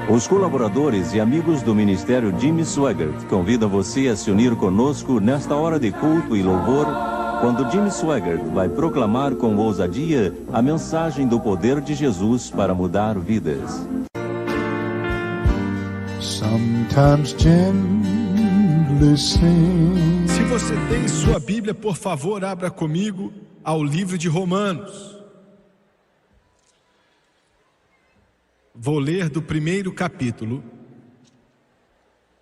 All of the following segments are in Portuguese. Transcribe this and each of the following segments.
Os colaboradores e amigos do Ministério Jimmy Swaggart convidam você a se unir conosco nesta hora de culto e louvor, quando Jimmy Swaggart vai proclamar com ousadia a mensagem do poder de Jesus para mudar vidas. Sometimes gently sing. Se você tem sua Bíblia, por favor, abra comigo ao livro de Romanos. Vou ler do primeiro capítulo,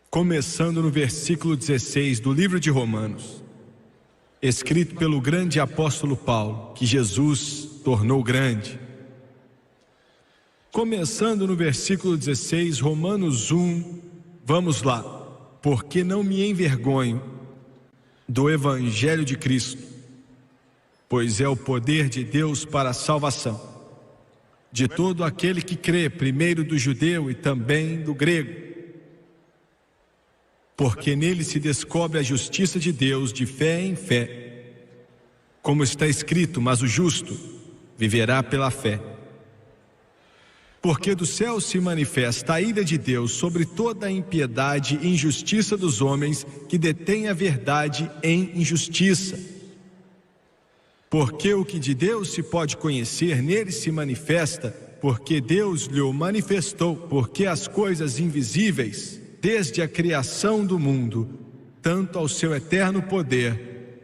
começando no versículo 16 do livro de Romanos, escrito pelo grande apóstolo Paulo, que Jesus tornou grande. Começando no versículo 16, Romanos 1, vamos lá. Porque não me envergonho do Evangelho de Cristo, pois é o poder de Deus para a salvação de todo aquele que crê, primeiro do judeu e também do grego. Porque nele se descobre a justiça de Deus de fé em fé, como está escrito, mas o justo viverá pela fé. Porque do céu se manifesta a ira de Deus sobre toda a impiedade e injustiça dos homens que detêm a verdade em injustiça. Porque o que de Deus se pode conhecer, nele se manifesta, porque Deus lhe o manifestou, porque as coisas invisíveis, desde a criação do mundo, tanto ao seu eterno poder,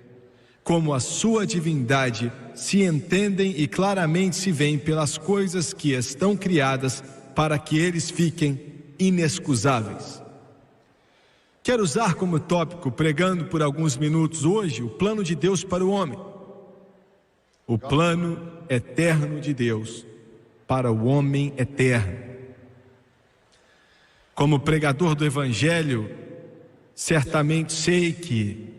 como a sua divindade, se entendem e claramente se veem pelas coisas que estão criadas, para que eles fiquem inexcusáveis. Quero usar como tópico, pregando por alguns minutos hoje, o plano de Deus para o homem. O plano eterno de Deus para o homem eterno. Como pregador do Evangelho, certamente sei que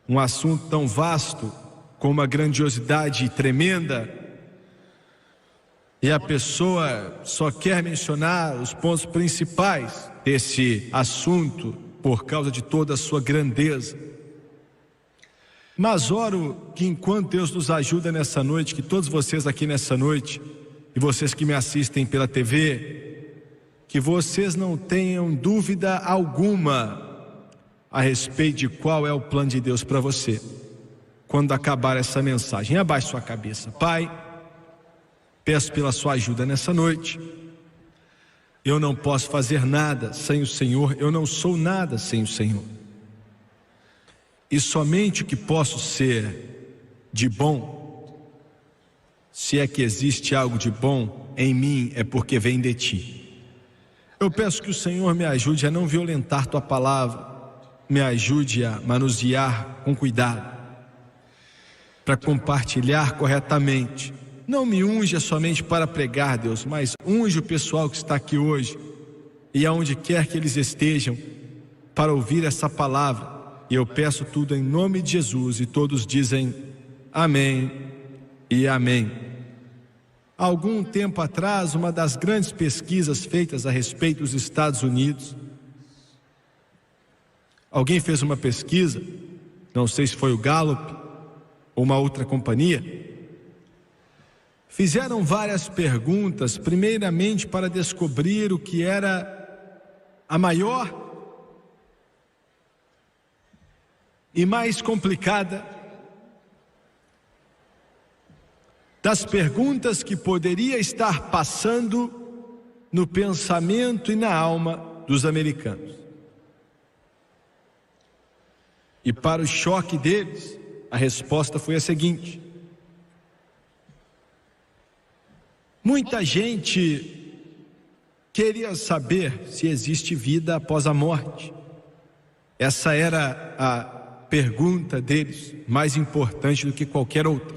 um assunto tão vasto, com uma grandiosidade tremenda, e a pessoa só quer mencionar os pontos principais desse assunto por causa de toda a sua grandeza. Mas oro que enquanto Deus nos ajuda nessa noite, que todos vocês aqui nessa noite, e vocês que me assistem pela TV, que vocês não tenham dúvida alguma a respeito de qual é o plano de Deus para você, quando acabar essa mensagem. Abaixe sua cabeça. Pai, peço pela sua ajuda nessa noite. Eu não posso fazer nada sem o Senhor, eu não sou nada sem o Senhor. E somente o que posso ser de bom, se é que existe algo de bom em mim, é porque vem de ti. Eu peço que o Senhor me ajude a não violentar tua palavra, me ajude a manusear com cuidado, para compartilhar corretamente. Não me unja somente para pregar, Deus, mas unja o pessoal que está aqui hoje e aonde quer que eles estejam para ouvir essa palavra. E eu peço tudo em nome de Jesus, e todos dizem amém e amém. Há algum tempo atrás, uma das grandes pesquisas feitas a respeito dos Estados Unidos, alguém fez uma pesquisa, não sei se foi o Gallup ou uma outra companhia, fizeram várias perguntas, primeiramente para descobrir o que era a maior e mais complicada das perguntas que poderia estar passando no pensamento e na alma dos americanos. E para o choque deles, a resposta foi a seguinte: muita gente queria saber se existe vida após a morte. Essa era a pergunta deles, mais importante do que qualquer outra.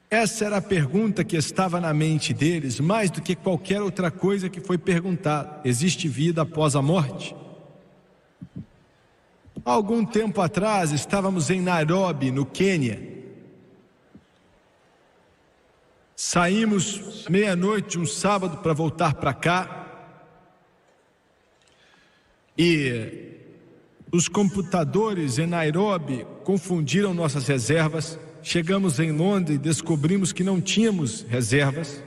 Essa era a pergunta que estava na mente deles, mais do que qualquer outra coisa que foi perguntada. Existe vida após a morte? Há algum tempo atrás, estávamos em Nairobi, no Quênia. Saímos meia-noite, um sábado, para voltar para cá. E os computadores em Nairobi confundiram nossas reservas. Chegamos em Londres e descobrimos que não tínhamos reservas.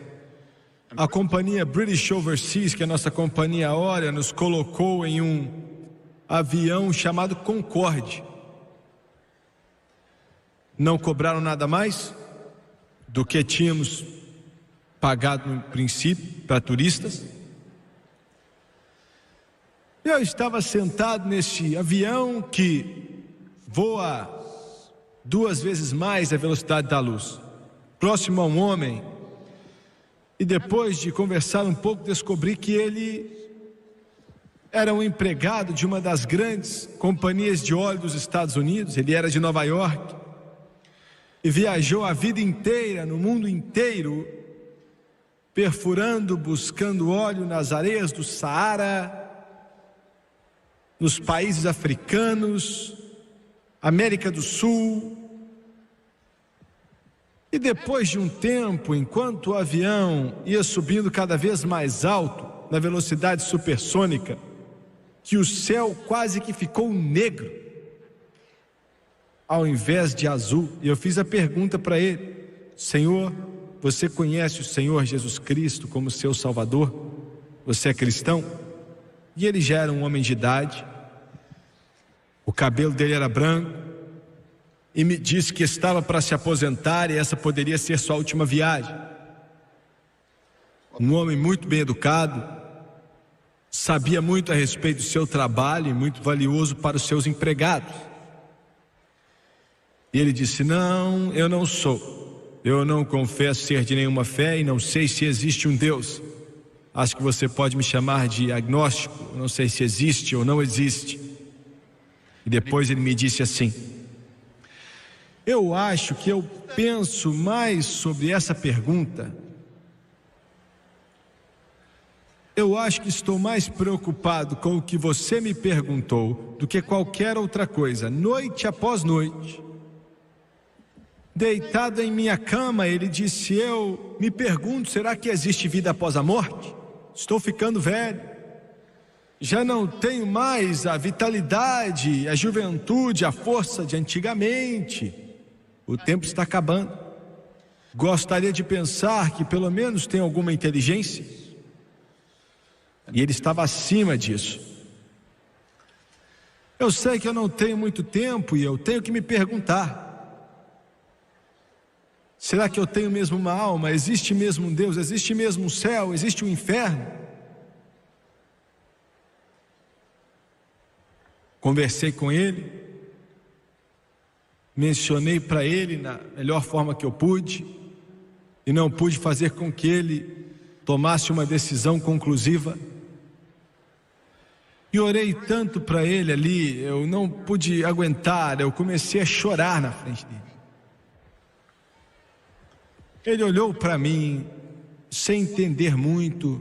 a companhia British Overseas, que é a nossa companhia aérea, nos colocou em um avião chamado Concorde. Não cobraram nada mais do que tínhamos pagado no princípio para turistas. Eu estava sentado nesse avião que voa 2 vezes mais a velocidade da luz, próximo a um homem, e depois de conversar um pouco, descobri que ele era um empregado de uma das grandes companhias de óleo dos Estados Unidos. Ele era de Nova York e viajou a vida inteira, no mundo inteiro, perfurando, buscando óleo nas areias do Saara, nos países africanos, América do Sul. E depois de um tempo, enquanto o avião ia subindo cada vez mais alto, na velocidade supersônica, que o céu quase que ficou negro, ao invés de azul. E eu fiz a pergunta para ele: Senhor, você conhece o Senhor Jesus Cristo como seu Salvador? Você é cristão? E ele já era um homem de idade, o cabelo dele era branco, e me disse que estava para se aposentar e essa poderia ser sua última viagem. Um homem muito bem educado, sabia muito a respeito do seu trabalho e muito valioso para os seus empregados. E ele disse: não, eu não sou. Eu não confesso ser de nenhuma fé e não sei se existe um Deus. Acho que você pode me chamar de agnóstico. Eu não sei se existe ou não existe. E depois ele me disse assim: eu acho que eu penso mais sobre essa pergunta. Eu acho que estou mais preocupado com o que você me perguntou do que qualquer outra coisa. Noite após noite, deitado em minha cama, ele disse: eu me pergunto, será que existe vida após a morte? Estou ficando velho, já não tenho mais a vitalidade, a juventude, a força de antigamente. O tempo está acabando. Gostaria de pensar que pelo menos tem alguma inteligência. E ele estava acima disso. Eu sei que eu não tenho muito tempo e eu tenho que me perguntar: será que eu tenho mesmo uma alma? Existe mesmo um Deus? Existe mesmo um céu? Existe um inferno? Conversei com ele, mencionei para ele na melhor forma que eu pude, e não pude fazer com que ele tomasse uma decisão conclusiva. E orei tanto para ele ali, eu não pude aguentar, eu comecei a chorar na frente dele. Ele olhou para mim, sem entender muito,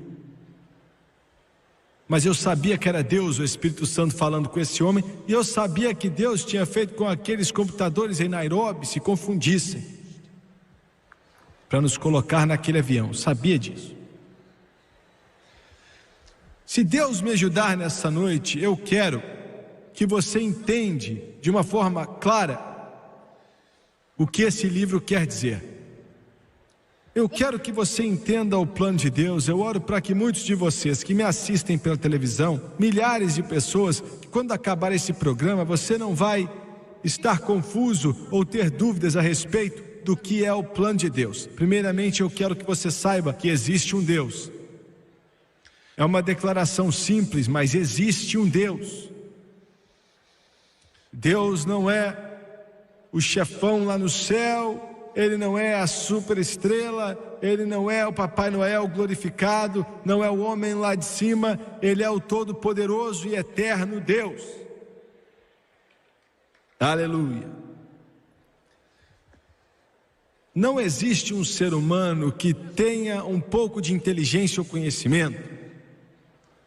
mas eu sabia que era Deus, o Espírito Santo falando com esse homem, e eu sabia que Deus tinha feito com aqueles computadores em Nairobi se confundissem, para nos colocar naquele avião, sabia disso. Se Deus me ajudar nessa noite, eu quero que você entenda de uma forma clara o que esse livro quer dizer. Eu quero que você entenda o plano de Deus. Eu oro para que muitos de vocês que me assistem pela televisão, milhares de pessoas, que quando acabar esse programa, você não vai estar confuso ou ter dúvidas a respeito do que é o plano de Deus. Primeiramente, eu quero que você saiba que existe um Deus. É uma declaração simples, mas existe um Deus. Deus não é o chefão lá no céu, Ele não é a superestrela, Ele não é o Papai Noel glorificado, não é o homem lá de cima, Ele é o todo-poderoso e eterno Deus. Aleluia. Não existe um ser humano que tenha um pouco de inteligência ou conhecimento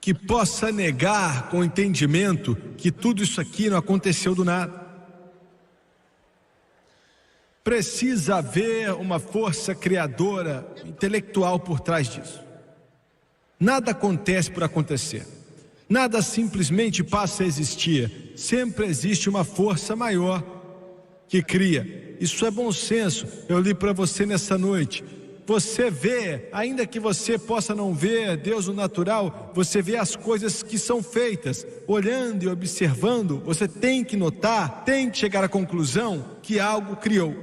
que possa negar com entendimento que tudo isso aqui não aconteceu do nada. Precisa haver uma força criadora, intelectual por trás disso. Nada acontece por acontecer. Nada simplesmente passa a existir. Sempre existe uma força maior que cria. Isso é bom senso. Eu li para você nessa noite você vê, ainda que você possa não ver Deus no natural, você vê as coisas que são feitas, olhando e observando, você tem que notar, tem que chegar à conclusão que algo criou.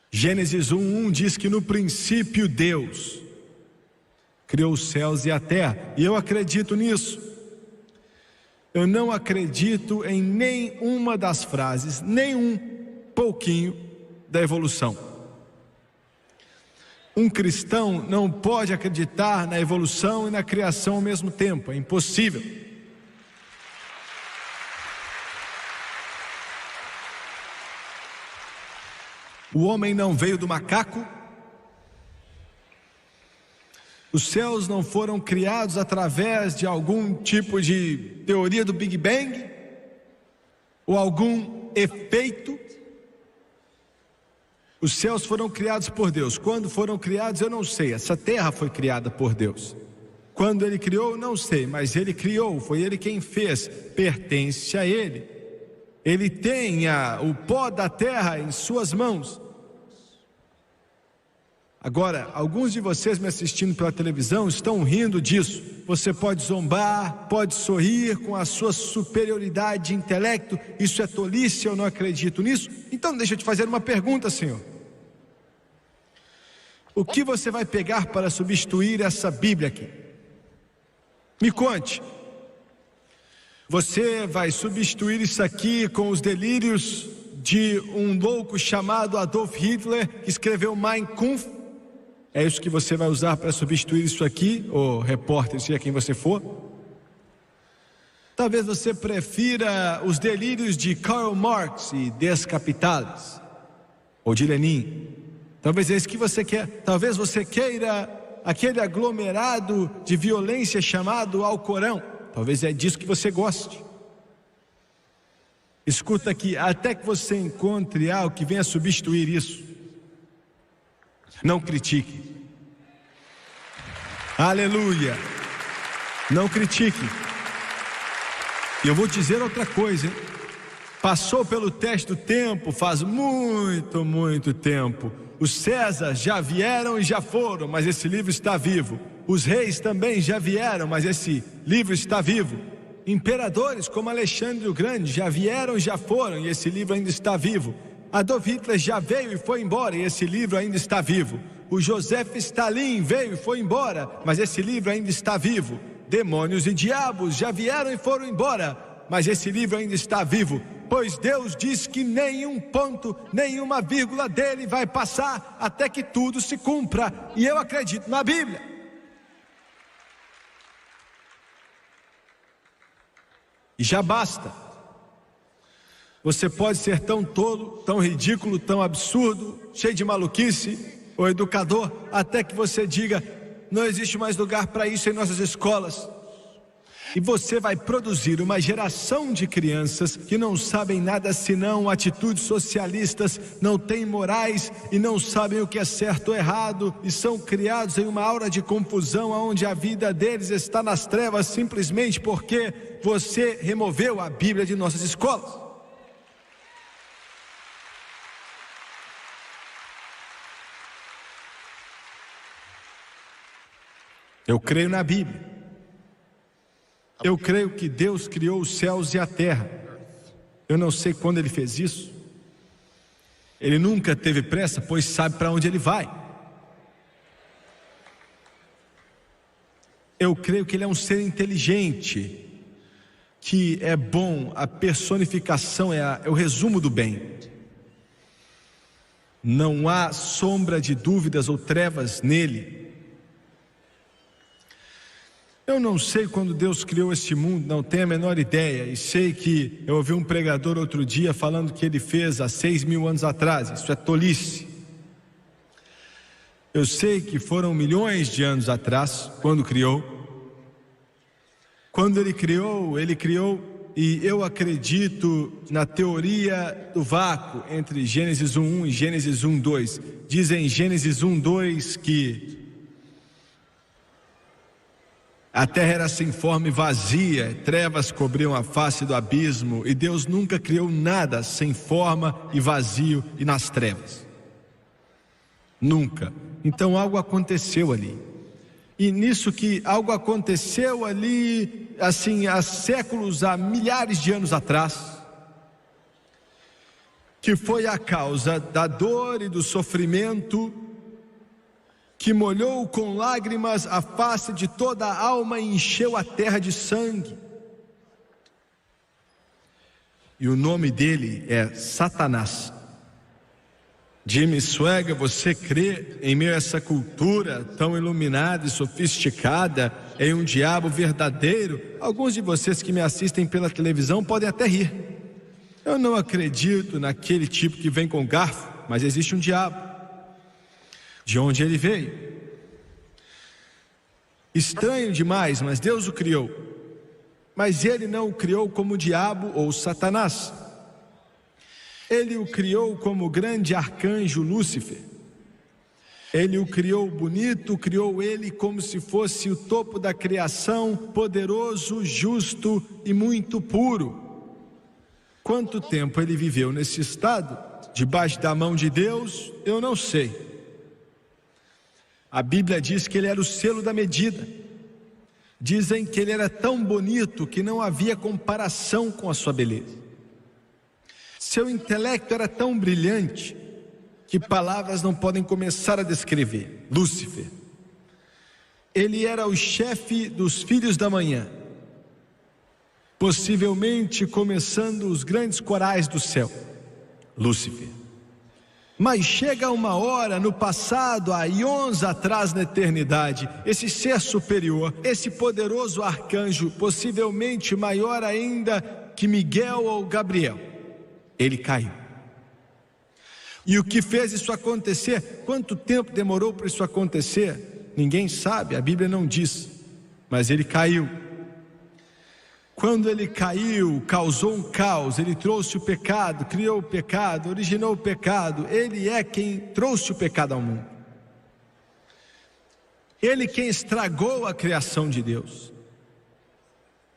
Gênesis 1:1 diz que no princípio Deus criou os céus e a terra, e eu acredito nisso. Eu não acredito em nenhuma das frases, nem um pouquinho da evolução. Um cristão não pode acreditar na evolução e na criação ao mesmo tempo, é impossível. O homem não veio do macaco, os céus não foram criados através de algum tipo de teoria do Big Bang, ou algum efeito. Os céus foram criados por Deus. Quando foram criados, eu não sei. Essa terra foi criada por Deus. Quando Ele criou, não sei, mas Ele criou, foi Ele quem fez, pertence a Ele. Ele tem o pó da terra em suas mãos. Agora, alguns de vocês me assistindo pela televisão estão rindo disso. Você pode zombar, pode sorrir com a sua superioridade de intelecto. Isso é tolice, eu não acredito nisso. Então deixa eu te fazer uma pergunta, Senhor. O que você vai pegar para substituir essa Bíblia aqui? Me conte. Você vai substituir isso aqui com os delírios de um louco chamado Adolf Hitler, que escreveu Mein Kampf? É isso que você vai usar para substituir isso aqui, ô repórter, seja quem você for? Talvez você prefira os delírios de Karl Marx e Descapitados, ou de Lenin. Talvez é isso que você quer. Talvez você queira aquele aglomerado de violência chamado Alcorão. Talvez é disso que você goste. Escuta aqui, até que você encontre algo que venha substituir isso, não critique. Aleluia. Não critique. E eu vou dizer outra coisa, hein? Passou pelo teste do tempo faz muito, muito tempo. Os Césares já vieram e já foram, mas esse livro está vivo. Os reis também já vieram, mas esse livro está vivo. Imperadores como Alexandre o Grande já vieram e já foram, e esse livro ainda está vivo. Adolf Hitler já veio e foi embora, e esse livro ainda está vivo. O Joseph Stalin veio e foi embora, mas esse livro ainda está vivo. Demônios e diabos já vieram e foram embora, mas esse livro ainda está vivo. Pois Deus diz que nenhum ponto, nenhuma vírgula dele vai passar até que tudo se cumpra. E eu acredito na Bíblia. E já basta. Você pode ser tão tolo, tão ridículo, tão absurdo, cheio de maluquice, ou educador, até que você diga: não existe mais lugar para isso em nossas escolas. E você vai produzir uma geração de crianças que não sabem nada senão atitudes socialistas, não têm morais e não sabem o que é certo ou errado, e são criados em uma aura de confusão onde a vida deles está nas trevas simplesmente porque você removeu a Bíblia de nossas escolas. Eu creio na Bíblia. Eu creio que Deus criou os céus e a terra. Eu não sei quando Ele fez isso. Ele nunca teve pressa, pois sabe para onde Ele vai. Eu creio que Ele é um ser inteligente, que é bom, a personificação é o resumo do bem. Não há sombra de dúvidas ou trevas nele. Eu não sei quando Deus criou este mundo, não tenho a menor ideia. E sei que eu ouvi um pregador outro dia falando que ele fez há 6.000 anos atrás. Isso é tolice. Eu sei que foram milhões de anos atrás, quando criou. Quando Ele criou, e eu acredito na teoria do vácuo entre Gênesis 1:1 e Gênesis 1:2. Diz em Gênesis 1:2 que a terra era sem forma e vazia, trevas cobriam a face do abismo, e Deus nunca criou nada sem forma e vazio e nas trevas. Nunca. Então algo aconteceu ali. E nisso que algo aconteceu ali, assim, há séculos, há milhares de anos atrás, que foi a causa da dor e do sofrimento, que molhou com lágrimas a face de toda a alma e encheu a terra de sangue. E o nome dele é Satanás. Jimmy Swaggart, você crê em meio a essa cultura tão iluminada e sofisticada em um diabo verdadeiro? Alguns de vocês que me assistem pela televisão podem até rir. Eu não acredito naquele tipo que vem com garfo, mas existe um diabo. De onde ele veio? Estranho demais, mas Deus o criou. Mas ele não o criou como o diabo ou Satanás. Ele o criou como o grande arcanjo Lúcifer. Ele o criou bonito, criou ele como se fosse o topo da criação, poderoso, justo e muito puro. Quanto tempo ele viveu nesse estado, debaixo da mão de Deus, eu não sei. A Bíblia diz que ele era o selo da medida. Dizem que ele era tão bonito que não havia comparação com a sua beleza. Seu intelecto era tão brilhante que palavras não podem começar a descrever. Lúcifer. Ele era o chefe dos filhos da manhã, possivelmente começando os grandes corais do céu. Lúcifer. Mas chega uma hora no passado, há íons atrás na eternidade, esse ser superior, esse poderoso arcanjo, possivelmente maior ainda que Miguel ou Gabriel, ele caiu. E o que fez isso acontecer? Quanto tempo demorou para isso acontecer? Ninguém sabe, a Bíblia não diz, mas ele caiu. Quando ele caiu, causou um caos, ele trouxe o pecado, criou o pecado, originou o pecado. Ele é quem trouxe o pecado ao mundo. Ele quem estragou a criação de Deus.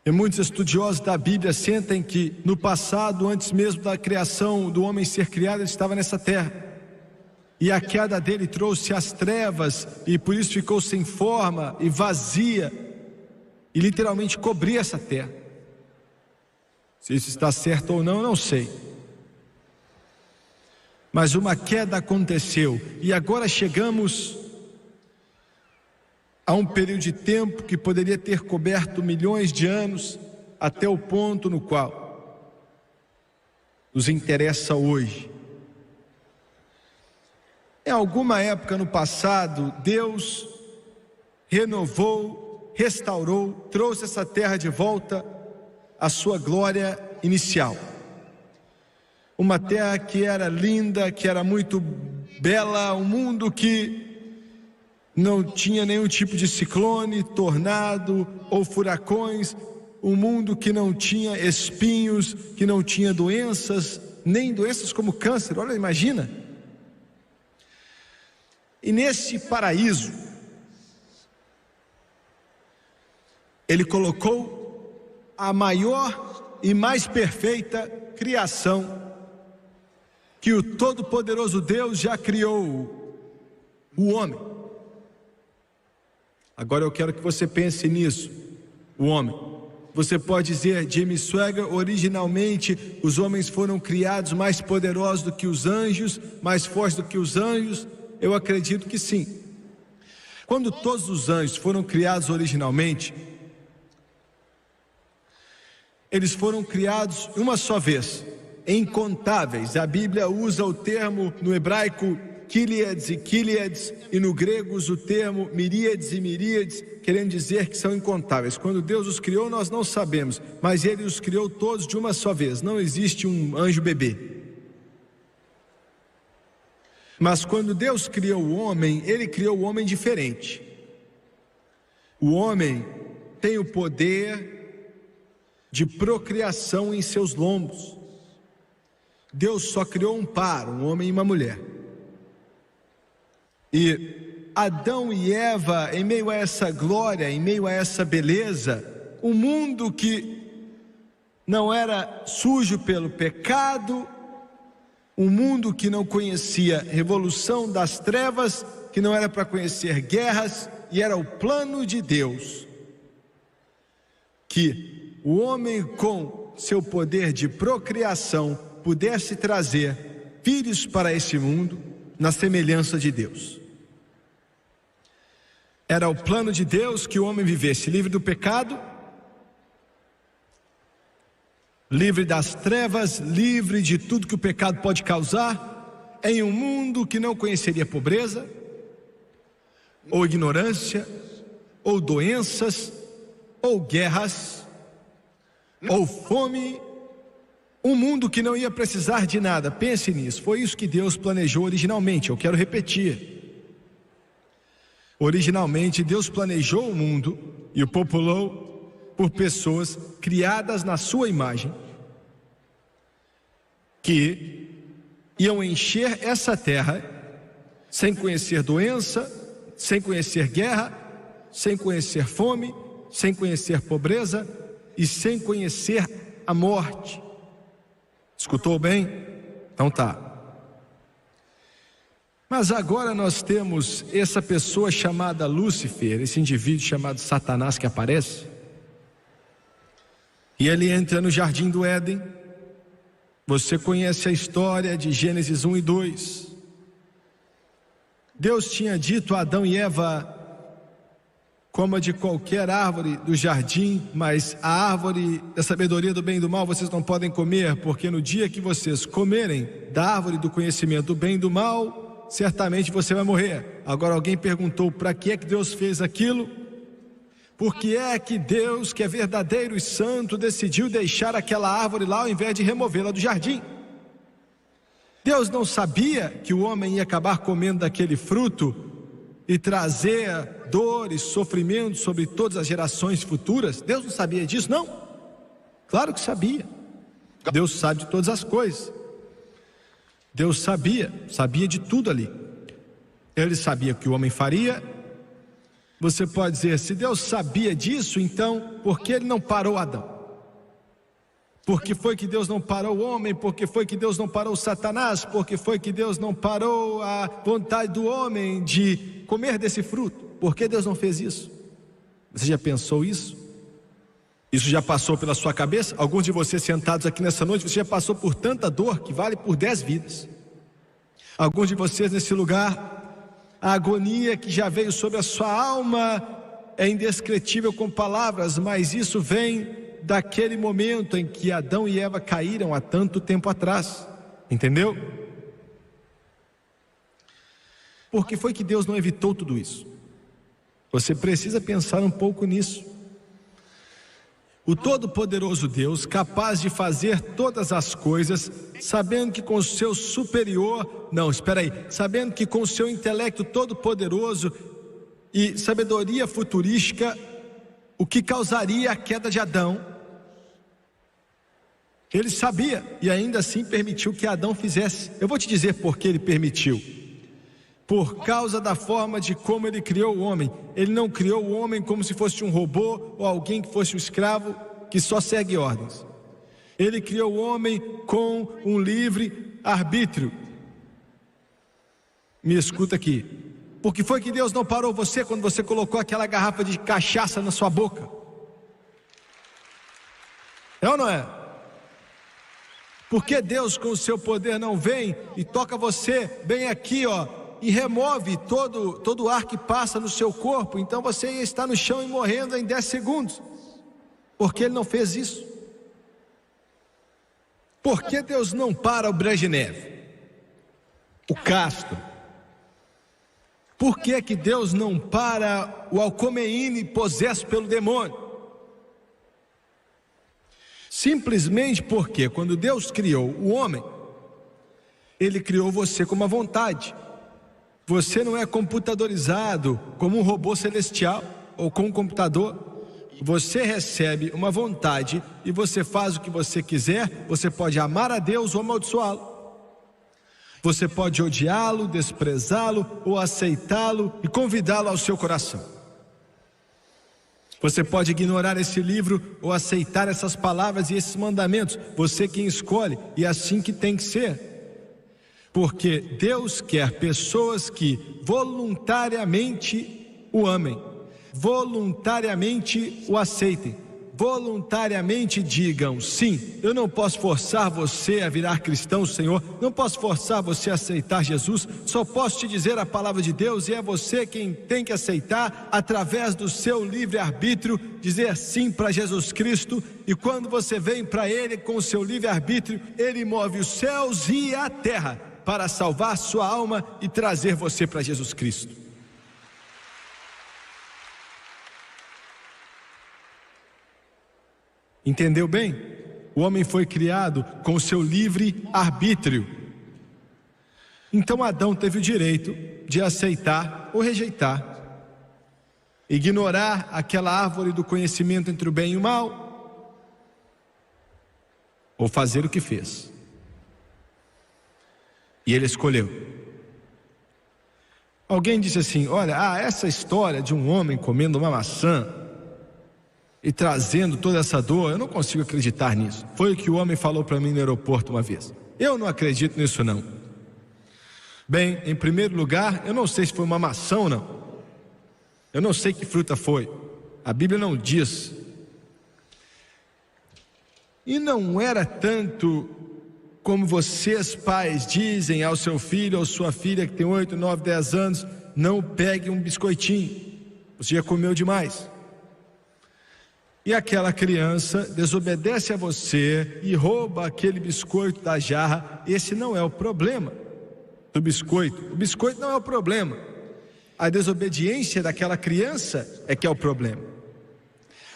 E muitos estudiosos da Bíblia sentem que no passado, antes mesmo da criação do homem ser criado, ele estava nessa terra. E a queda dele trouxe as trevas e por isso ficou sem forma e vazia e literalmente cobria essa terra. Se isso está certo ou não, eu não sei. Mas uma queda aconteceu e agora chegamos a um período de tempo que poderia ter coberto milhões de anos, até o ponto no qual nos interessa hoje. Em alguma época no passado, Deus renovou, restaurou, trouxe essa terra de volta à sua glória inicial. Uma terra que era linda, que era muito bela, um mundo que não tinha nenhum tipo de ciclone, tornado ou furacões, um mundo que não tinha espinhos, que não tinha doenças, nem doenças como câncer. Olha, imagina. E nesse paraíso, ele colocou a maior e mais perfeita criação que o Todo-Poderoso Deus já criou, o homem. Agora eu quero que você pense nisso, o homem. Você pode dizer, Jimmy Swaggart, originalmente os homens foram criados mais poderosos do que os anjos, mais fortes do que os anjos. Eu acredito que sim. Quando todos os anjos foram criados originalmente, eles foram criados uma só vez, incontáveis. A Bíblia usa o termo no hebraico Kíliades e Kíliades, e no grego usa o termo miríades e miríades, querendo dizer que são incontáveis. Quando Deus os criou, nós não sabemos, mas Ele os criou todos de uma só vez. Não existe um anjo bebê. Mas quando Deus criou o homem, Ele criou o homem diferente. O homem tem o poder de procriação em seus lombos. Deus só criou um par, um homem e uma mulher. E Adão e Eva, em meio a essa glória, em meio a essa beleza, um mundo que não era sujo pelo pecado, Um mundo que não conhecia revolução das trevas, que não era para conhecer guerras, e era o plano de Deus que o homem, com seu poder de procriação, pudesse trazer filhos para esse mundo na semelhança de Deus. Era o plano de Deus que o homem vivesse livre do pecado, livre das trevas, livre de tudo que o pecado pode causar, em um mundo que não conheceria pobreza, ou ignorância, ou doenças, ou guerras, ou fome, um mundo que não ia precisar de nada. Pense nisso, foi isso que Deus planejou originalmente. Eu quero repetir. Originalmente Deus planejou o mundo e o populou por pessoas criadas na sua imagem, que iam encher essa terra sem conhecer doença, sem conhecer guerra, sem conhecer fome, sem conhecer pobreza e sem conhecer a morte. Escutou bem? Então tá. Mas agora nós temos essa pessoa chamada Lúcifer, esse indivíduo chamado Satanás que aparece, e ele entra no jardim do Éden. Você conhece a história de Gênesis 1 e 2. Deus tinha dito a Adão e Eva: coma de qualquer árvore do jardim, mas a árvore da sabedoria do bem e do mal vocês não podem comer, porque no dia que vocês comerem da árvore do conhecimento do bem e do mal, certamente você vai morrer. Agora alguém perguntou: para que é que Deus fez aquilo? Por que é que Deus, que é verdadeiro e santo, decidiu deixar aquela árvore lá ao invés de removê-la do jardim? Deus não sabia que o homem ia acabar comendo daquele fruto e trazer dor e sofrimento sobre todas as gerações futuras? Deus não sabia disso, não? Claro que sabia. Deus sabe de todas as coisas. Deus sabia de tudo ali. Ele sabia o que o homem faria. Você pode dizer: se Deus sabia disso, então por que Ele não parou Adão? Por que foi que Deus não parou o homem? Por que foi que Deus não parou Satanás? Por que foi que Deus não parou a vontade do homem de comer desse fruto? Por que Deus não fez isso? Você já pensou isso? Isso já passou pela sua cabeça? Alguns de vocês sentados aqui nessa noite, você já passou por tanta dor que vale por 10 vidas. Alguns de vocês nesse lugar, a agonia que já veio sobre a sua alma é indescritível com palavras, mas isso vem daquele momento em que Adão e Eva caíram há tanto tempo atrás. Entendeu? Por que foi que Deus não evitou tudo isso? Você precisa pensar um pouco nisso. O Todo-Poderoso Deus, capaz de fazer todas as coisas, sabendo que com o seu sabendo que com o seu intelecto todo-poderoso e sabedoria futurística, o que causaria a queda de Adão, Ele sabia e ainda assim permitiu que Adão fizesse. Eu vou te dizer por que Ele permitiu. Por causa da forma de como Ele criou o homem. Ele não criou o homem como se fosse um robô ou alguém que fosse um escravo que só segue ordens. Ele criou o homem com um livre arbítrio. Me escuta aqui. Por que foi que Deus não parou você quando você colocou aquela garrafa de cachaça na sua boca? É ou não é? Por que Deus com o seu poder não vem e toca você bem aqui, e remove todo o ar que passa no seu corpo? Então você ia estar no chão e morrendo em 10 segundos. Por que Ele não fez isso? Por que Deus não para o Brezhnev, o Castro? Por que que Deus não para o Alcomeine possesso pelo demônio? Simplesmente porque quando Deus criou o homem, Ele criou você com uma vontade. Você não é computadorizado como um robô celestial ou com um computador. Você recebe uma vontade e você faz o que você quiser. Você pode amar a Deus ou amaldiçoá-lo. Você pode odiá-lo, desprezá-lo ou aceitá-lo e convidá-lo ao seu coração. Você pode ignorar esse livro ou aceitar essas palavras e esses mandamentos. Você quem escolhe, e é assim que tem que ser. Porque Deus quer pessoas que voluntariamente o amem, voluntariamente o aceitem, voluntariamente digam: sim, eu não posso forçar você a virar cristão, Senhor, não posso forçar você a aceitar Jesus, só posso te dizer a palavra de Deus, e é você quem tem que aceitar através do seu livre-arbítrio, dizer sim para Jesus Cristo. E quando você vem para Ele com o seu livre-arbítrio, Ele move os céus e a terra para salvar sua alma e trazer você para Jesus Cristo. Entendeu bem? O homem foi criado com o seu livre arbítrio. Então Adão teve o direito de aceitar ou rejeitar, ignorar aquela árvore do conhecimento entre o bem e o mal, ou fazer o que fez. E ele escolheu. Alguém disse assim: olha, essa história de um homem comendo uma maçã e trazendo toda essa dor, eu não consigo acreditar nisso. Foi o que o homem falou para mim no aeroporto uma vez. Eu não acredito nisso não. Bem, em primeiro lugar, eu não sei se foi uma maçã ou não. Eu não sei que fruta foi. A Bíblia não diz. E não era tanto como vocês pais dizem ao seu filho ou sua filha que tem 8, 9, 10 anos: não pegue um biscoitinho, você já comeu demais. E aquela criança desobedece a você e rouba aquele biscoito da jarra. Esse não é o problema do biscoito. O biscoito não é o problema. A desobediência daquela criança é que é o problema.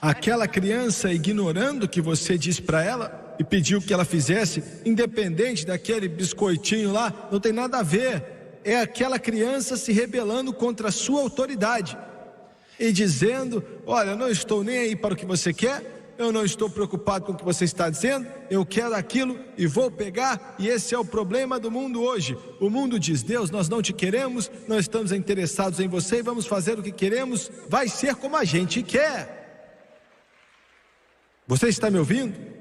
Aquela criança ignorando o que você disse para ela e pediu que ela fizesse, independente daquele biscoitinho lá, não tem nada a ver. É aquela criança se rebelando contra a sua autoridade e dizendo: olha, eu não estou nem aí para o que você quer, eu não estou preocupado com o que você está dizendo, eu quero aquilo e vou pegar. E esse é o problema do mundo hoje. O mundo diz: Deus, nós não te queremos, não estamos interessados em você, vamos fazer o que queremos, vai ser como a gente quer. Você está me ouvindo?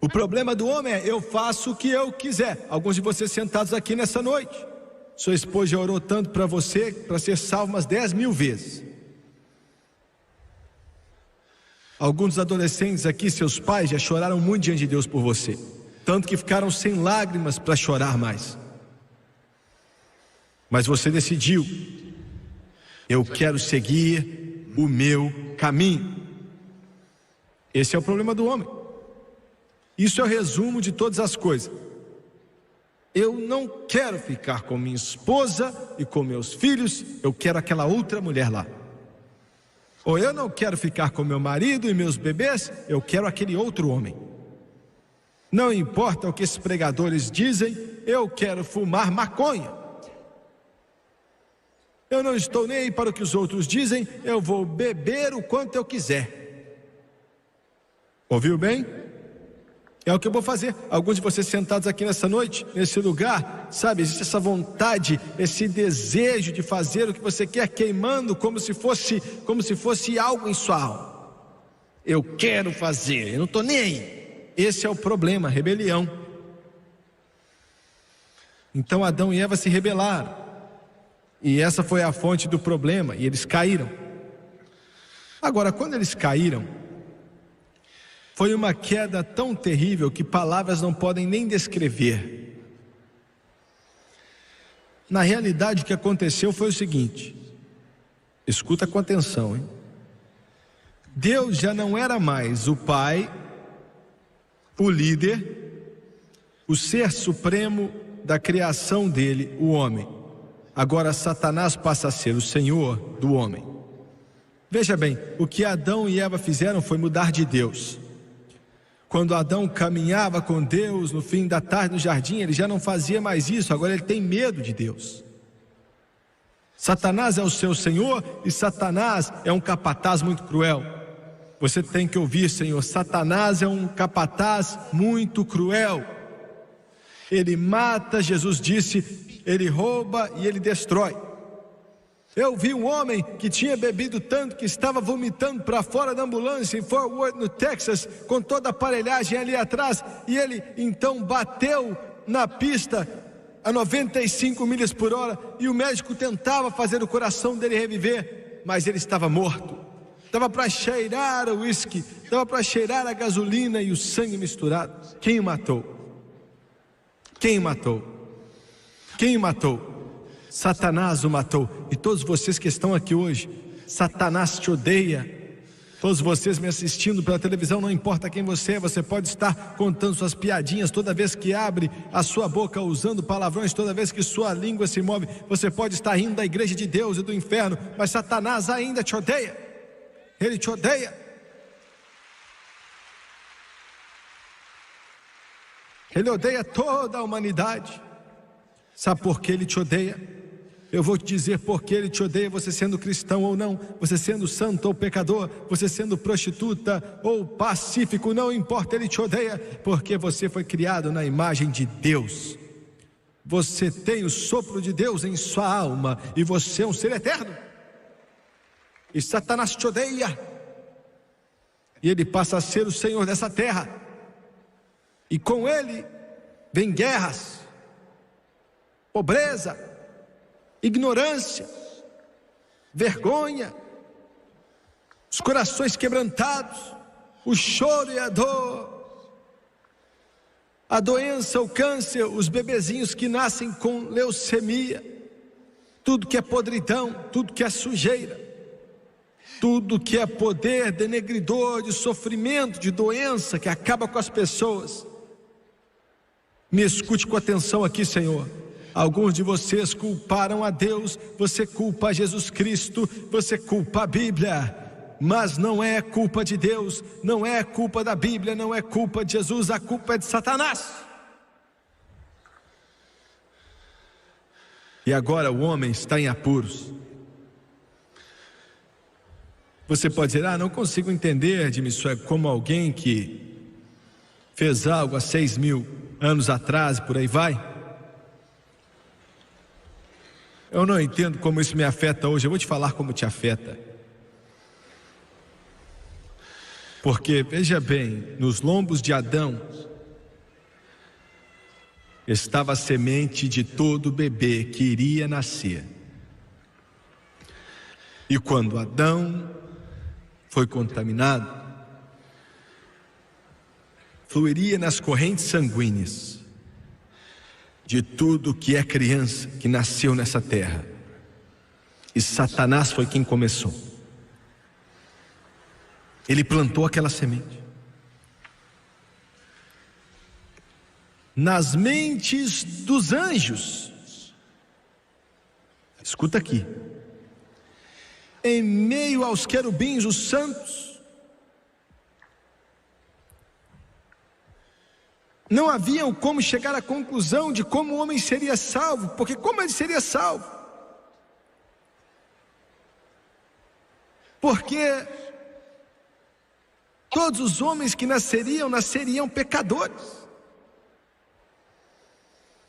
O problema do homem é: eu faço o que eu quiser. Alguns de vocês sentados aqui nessa noite, sua esposa já orou tanto para você, para ser salvo umas 10.000 vezes. Alguns dos adolescentes aqui, seus pais já choraram muito diante de Deus por você, tanto que ficaram sem lágrimas para chorar mais. Mas você decidiu: eu quero seguir o meu caminho. Esse é o problema do homem. Isso é o resumo de todas as coisas. Eu não quero ficar com minha esposa e com meus filhos, eu quero aquela outra mulher lá. Ou eu não quero ficar com meu marido e meus bebês, eu quero aquele outro homem. Não importa o que esses pregadores dizem, eu quero fumar maconha. Eu não estou nem aí para o que os outros dizem, eu vou beber o quanto eu quiser. Ouviu bem? É o que eu vou fazer. Alguns de vocês sentados aqui nessa noite, nesse lugar, sabe, existe essa vontade, esse desejo de fazer o que você quer, queimando como se fosse algo em sua alma. Eu quero fazer, eu não estou nem aí. Esse é o problema, rebelião. Então Adão e Eva se rebelaram, e essa foi a fonte do problema, e eles caíram. Agora, quando eles caíram, foi uma queda tão terrível que palavras não podem nem descrever. Na realidade, o que aconteceu foi o seguinte: escuta com atenção, hein? Deus já não era mais o Pai, o líder, o ser supremo da criação dele, o homem. Agora Satanás passa a ser o Senhor do homem. Veja bem, o que Adão e Eva fizeram foi mudar de Deus. Quando Adão caminhava com Deus no fim da tarde no jardim, ele já não fazia mais isso, agora ele tem medo de Deus. Satanás é o seu senhor e Satanás é um capataz muito cruel. Você tem que ouvir, Senhor, Satanás é um capataz muito cruel. Ele mata, Jesus disse, ele rouba e ele destrói. Eu vi um homem que tinha bebido tanto que estava vomitando para fora da ambulância em Fort Worth, no Texas, com toda a aparelhagem ali atrás, e ele então bateu na pista a 95 milhas por hora, e o médico tentava fazer o coração dele reviver, mas ele estava morto. Dava para cheirar o uísque, dava para cheirar a gasolina e o sangue misturado. Quem o matou? Quem o matou? Quem o matou? Satanás o matou. E todos vocês que estão aqui hoje, Satanás te odeia. Todos vocês me assistindo pela televisão, não importa quem você é, você pode estar contando suas piadinhas toda vez que abre a sua boca, usando palavrões toda vez que sua língua se move. Você pode estar rindo da igreja de Deus e do inferno, mas Satanás ainda te odeia. Ele te odeia. Ele odeia toda a humanidade. Sabe por que ele te odeia? Eu vou te dizer por que ele te odeia, você sendo cristão ou não, você sendo santo ou pecador, você sendo prostituta ou pacífico, não importa, ele te odeia, porque você foi criado na imagem de Deus. Você tem o sopro de Deus em sua alma e você é um ser eterno. E Satanás te odeia. E ele passa a ser o Senhor dessa terra. E com ele vem guerras, pobreza, ignorância, vergonha, os corações quebrantados, o choro e a dor, a doença, o câncer, os bebezinhos que nascem com leucemia, tudo que é podridão, tudo que é sujeira, tudo que é poder denegridor, de sofrimento, de doença que acaba com as pessoas. Me escute com atenção aqui, Senhor. Alguns de vocês culparam a Deus, você culpa Jesus Cristo, você culpa a Bíblia, mas não é culpa de Deus, não é culpa da Bíblia, não é culpa de Jesus, a culpa é de Satanás. E agora o homem está em apuros. Você pode dizer, não consigo entender, Jimmy Swaggart, como alguém que fez algo há 6.000 anos atrás, por aí vai. Eu não entendo como isso me afeta hoje. Eu vou te falar como te afeta. Porque, veja bem, nos lombos de Adão estava a semente de todo bebê que iria nascer. E quando Adão foi contaminado, fluiria nas correntes sanguíneas de tudo que é criança que nasceu nessa terra. E Satanás foi quem começou. Ele plantou aquela semente nas mentes dos anjos. Escuta aqui. Em meio aos querubins, os santos, não haviam como chegar à conclusão de como o homem seria salvo, porque como ele seria salvo? Porque todos os homens que nasceriam pecadores.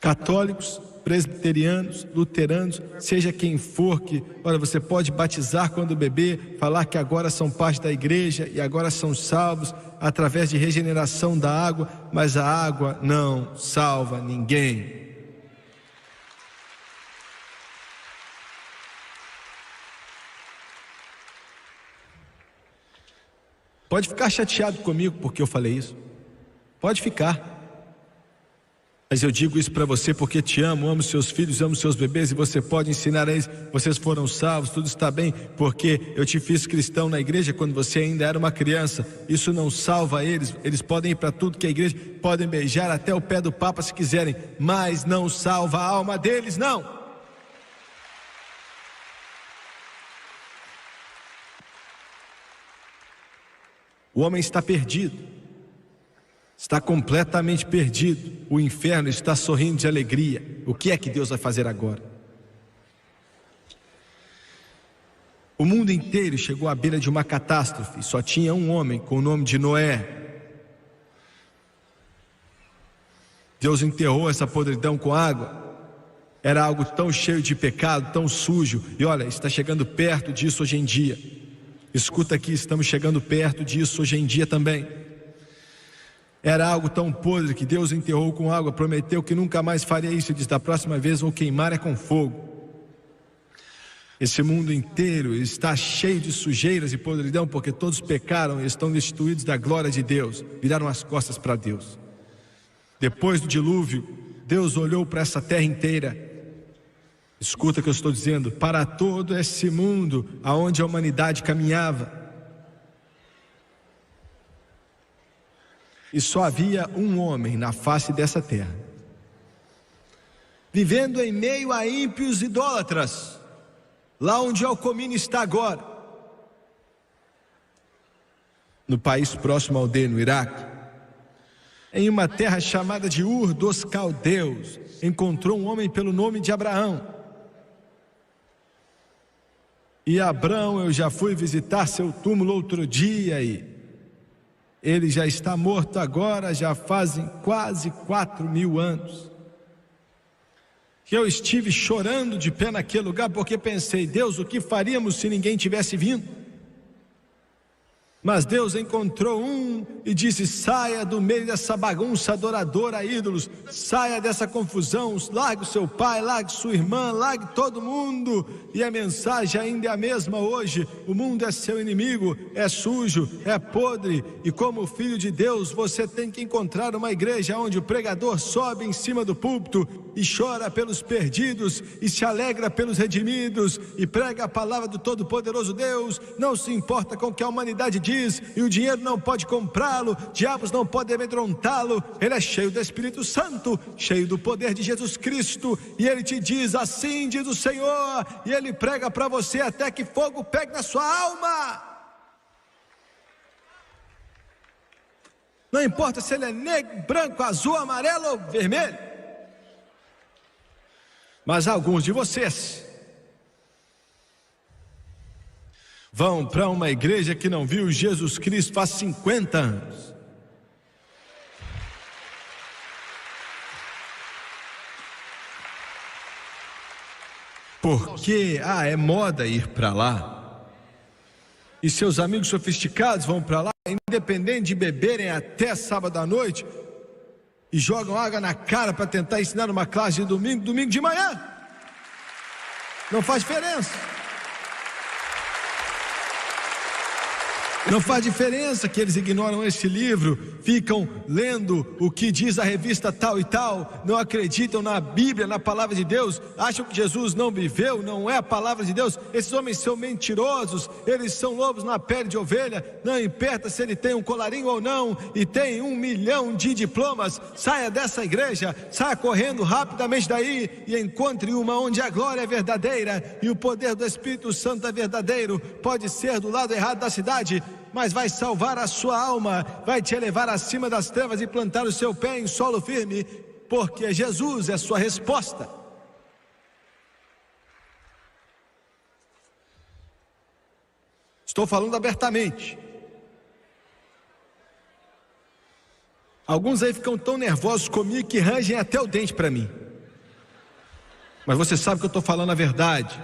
Católicos, presbiterianos, luteranos, seja quem for que, olha, você pode batizar quando bebê, falar que agora são parte da igreja e agora são salvos através de regeneração da água, mas a água não salva ninguém. Pode ficar chateado comigo porque eu falei isso, pode ficar. Mas eu digo isso para você porque te amo seus filhos, amo seus bebês, e você pode ensinar a eles, vocês foram salvos, tudo está bem, porque eu te fiz cristão na igreja quando você ainda era uma criança. Isso não salva eles, eles podem ir para tudo que é igreja, podem beijar até o pé do Papa se quiserem, mas não salva a alma deles, não. O homem está perdido. Está completamente perdido. O inferno está sorrindo de alegria. O que é que Deus vai fazer agora? O mundo inteiro chegou à beira de uma catástrofe. Só tinha um homem com o nome de Noé. Deus enterrou essa podridão com água. Era algo tão cheio de pecado, tão sujo. E olha, está chegando perto disso hoje em dia. Escuta aqui, estamos chegando perto disso hoje em dia também. Era algo tão podre que Deus enterrou com água, prometeu que nunca mais faria isso e disse: da próxima vez vou queimar com fogo. Esse mundo inteiro está cheio de sujeiras e podridão, porque todos pecaram e estão destituídos da glória de Deus, viraram as costas para Deus. Depois do dilúvio, Deus olhou para essa terra inteira. Escuta o que eu estou dizendo: para todo esse mundo aonde a humanidade caminhava. E só havia um homem na face dessa terra, vivendo em meio a ímpios idólatras, lá onde Alcomine está agora, no país próximo ao dele, no Iraque. Em uma terra chamada de Ur dos Caldeus, encontrou um homem pelo nome de Abraão. E Abraão, eu já fui visitar seu túmulo outro dia e ele já está morto agora, já fazem quase 4.000 anos. Que eu estive chorando de pé naquele lugar, porque pensei: Deus, o que faríamos se ninguém tivesse vindo? Mas Deus encontrou um e disse: saia do meio dessa bagunça adoradora a ídolos, saia dessa confusão, largue o seu pai, largue sua irmã, largue todo mundo. E a mensagem ainda é a mesma hoje: o mundo é seu inimigo, é sujo, é podre, e como filho de Deus você tem que encontrar uma igreja onde o pregador sobe em cima do púlpito e chora pelos perdidos e se alegra pelos redimidos e prega a palavra do Todo-Poderoso Deus. Não se importa com o que a humanidade diz, e o dinheiro não pode comprá-lo, diabos não podem amedrontá-lo. Ele é cheio do Espírito Santo, cheio do poder de Jesus Cristo, e ele te diz: assim diz o Senhor, e ele prega para você até que fogo pegue na sua alma. Não importa se ele é negro, branco, azul, amarelo ou vermelho. Mas alguns de vocês vão para uma igreja que não viu Jesus Cristo faz 50 anos. Porque é moda ir para lá. E seus amigos sofisticados vão para lá, independente de beberem até sábado à noite, e jogam água na cara para tentar ensinar uma classe de domingo de manhã. Não faz diferença. Não faz diferença que eles ignoram esse livro, ficam lendo o que diz a revista tal e tal, não acreditam na Bíblia, na palavra de Deus, acham que Jesus não viveu, não é a palavra de Deus. Esses homens são mentirosos, eles são lobos na pele de ovelha. Não importa se ele tem um colarinho ou não, e tem 1 milhão de diplomas. Saia dessa igreja, saia correndo rapidamente daí e encontre uma onde a glória é verdadeira e o poder do Espírito Santo é verdadeiro. Pode ser do lado errado da cidade, mas vai salvar a sua alma, vai te elevar acima das trevas e plantar o seu pé em solo firme, porque Jesus é a sua resposta. Estou falando abertamente. Alguns aí ficam tão nervosos comigo que rangem até o dente para mim. Mas você sabe que eu estou falando a verdade.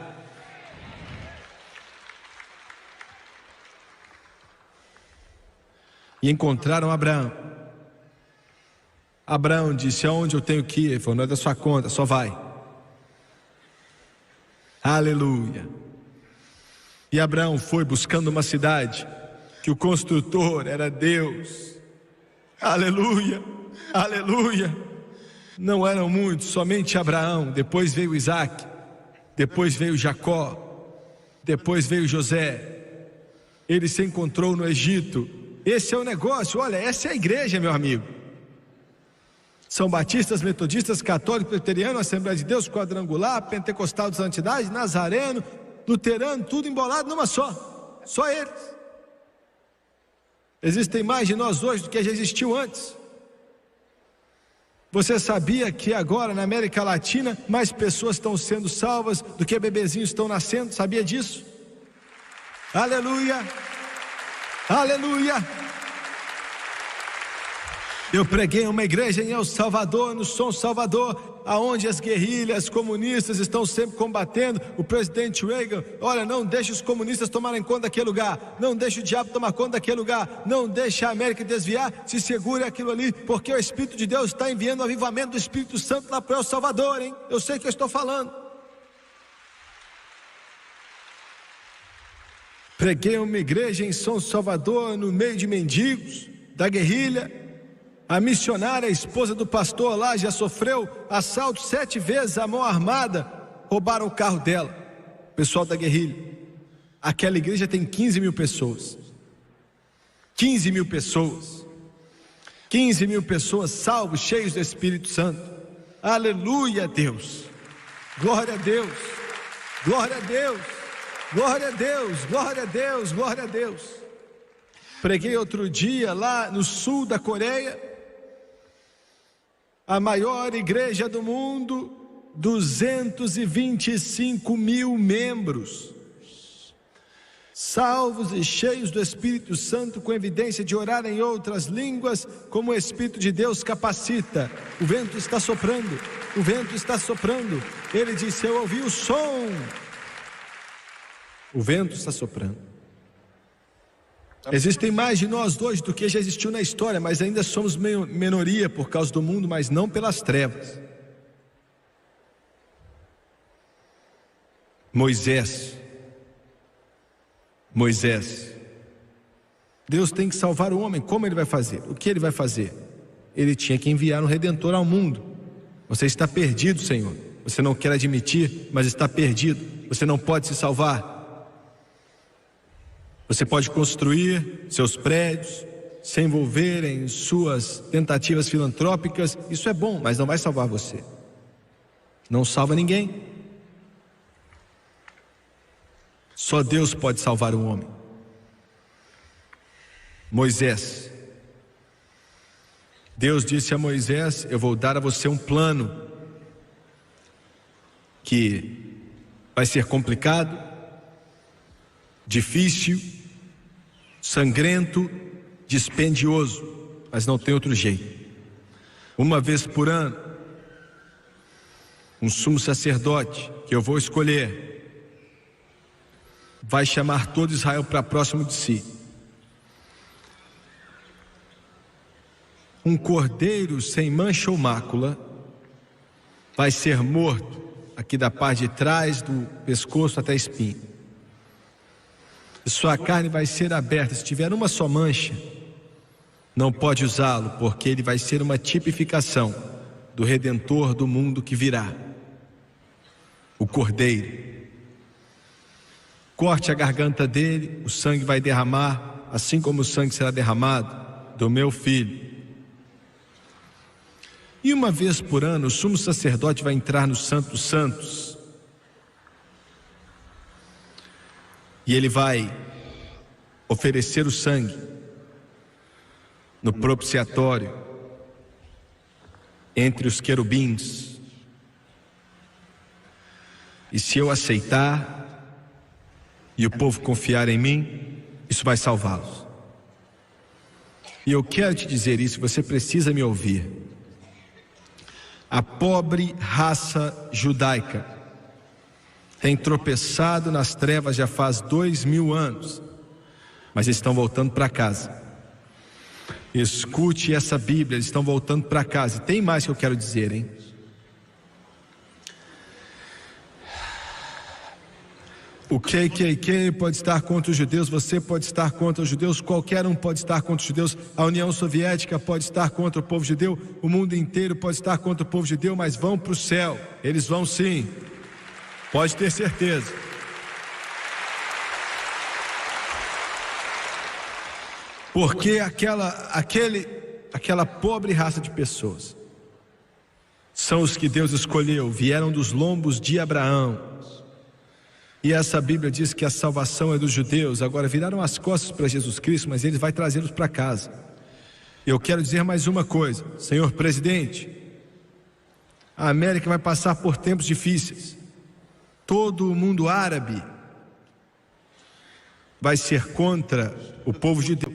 E encontraram Abraão. Abraão disse: aonde eu tenho que ir? Ele falou: não é da sua conta, só vai. Aleluia. E Abraão foi buscando uma cidade que o construtor era Deus. Aleluia, aleluia. Não eram muitos, somente Abraão. Depois veio Isaac, depois veio Jacó, depois veio José. Ele se encontrou no Egito. Esse é o negócio. Olha, essa é a igreja, meu amigo. São batistas, metodistas, católicos, presbiterianos, Assembleia de Deus, quadrangular, pentecostal de santidade, nazareno, luterano, tudo embolado numa só. Só eles. Existem mais de nós hoje do que já existiu antes. Você sabia que agora na América Latina mais pessoas estão sendo salvas do que bebezinhos estão nascendo? Sabia disso? Aleluia. Aleluia. Eu preguei uma igreja em El Salvador, no São Salvador, aonde as guerrilhas comunistas estão sempre combatendo. O presidente Reagan, olha, não deixe os comunistas tomarem conta daquele lugar, não deixe o diabo tomar conta daquele lugar, não deixe a América desviar, se segure aquilo ali, porque o Espírito de Deus está enviando o avivamento do Espírito Santo lá para El Salvador, hein? Eu sei o que eu estou falando. Preguei uma igreja em São Salvador, no meio de mendigos, da guerrilha. A missionária, a esposa do pastor lá, já sofreu assalto 7 vezes, a mão armada, roubaram o carro dela, pessoal da guerrilha. Aquela igreja tem 15 mil pessoas. 15 mil pessoas. 15 mil pessoas salvos, cheios do Espírito Santo. Aleluia a Deus. Glória a Deus. Glória a Deus. Glória a Deus. Glória a Deus. Glória a Deus. Preguei outro dia lá no sul da Coreia. A maior igreja do mundo, 225 mil membros, salvos e cheios do Espírito Santo, com evidência de orar em outras línguas, como o Espírito de Deus capacita. O vento está soprando, o vento está soprando. Ele disse: eu ouvi o som. O vento está soprando. Existem mais de nós dois do que já existiu na história, mas ainda somos minoria por causa do mundo, mas não pelas trevas. Moisés, Deus tem que salvar o homem. Como ele vai fazer? O que ele vai fazer? Ele tinha que enviar um Redentor ao mundo. Você está perdido, Senhor. Você não quer admitir, mas está perdido. Você não pode se salvar. Você pode construir seus prédios, se envolver em suas tentativas filantrópicas. Isso é bom, mas não vai salvar você. Não salva ninguém. Só Deus pode salvar o homem. Moisés. Deus disse a Moisés: eu vou dar a você um plano que vai ser complicado, difícil, sangrento, dispendioso, mas não tem outro jeito. Uma vez por ano, um sumo sacerdote que eu vou escolher vai chamar todo Israel para próximo de si. Um cordeiro sem mancha ou mácula vai ser morto aqui da parte de trás do pescoço até a espinha. Sua carne vai ser aberta. Se tiver uma só mancha, não pode usá-lo, porque ele vai ser uma tipificação do Redentor do mundo que virá, o Cordeiro. Corte a garganta dele, o sangue vai derramar, assim como o sangue será derramado do meu filho. E uma vez por ano, o sumo sacerdote vai entrar no Santo dos Santos. E ele vai oferecer o sangue no propiciatório entre os querubins. E se eu aceitar e o povo confiar em mim, isso vai salvá-los. E eu quero te dizer isso, você precisa me ouvir. A pobre raça judaica tem tropeçado nas trevas já faz 2000 anos, mas eles estão voltando para casa. Escute essa Bíblia, eles estão voltando para casa. E tem mais que eu quero dizer, hein? O KKK pode estar contra os judeus, você pode estar contra os judeus, qualquer um pode estar contra os judeus, a União Soviética pode estar contra o povo judeu, o mundo inteiro pode estar contra o povo judeu, mas vão para o céu, eles vão sim. Pode ter certeza. Porque aquela pobre raça de pessoas são os que Deus escolheu, vieram dos lombos de Abraão. E essa Bíblia diz que a salvação é dos judeus. Agora viraram as costas para Jesus Cristo, mas ele vai trazê-los para casa. Eu quero dizer mais uma coisa, senhor presidente, a América vai passar por tempos difíceis. Todo o mundo árabe vai ser contra o povo judeu.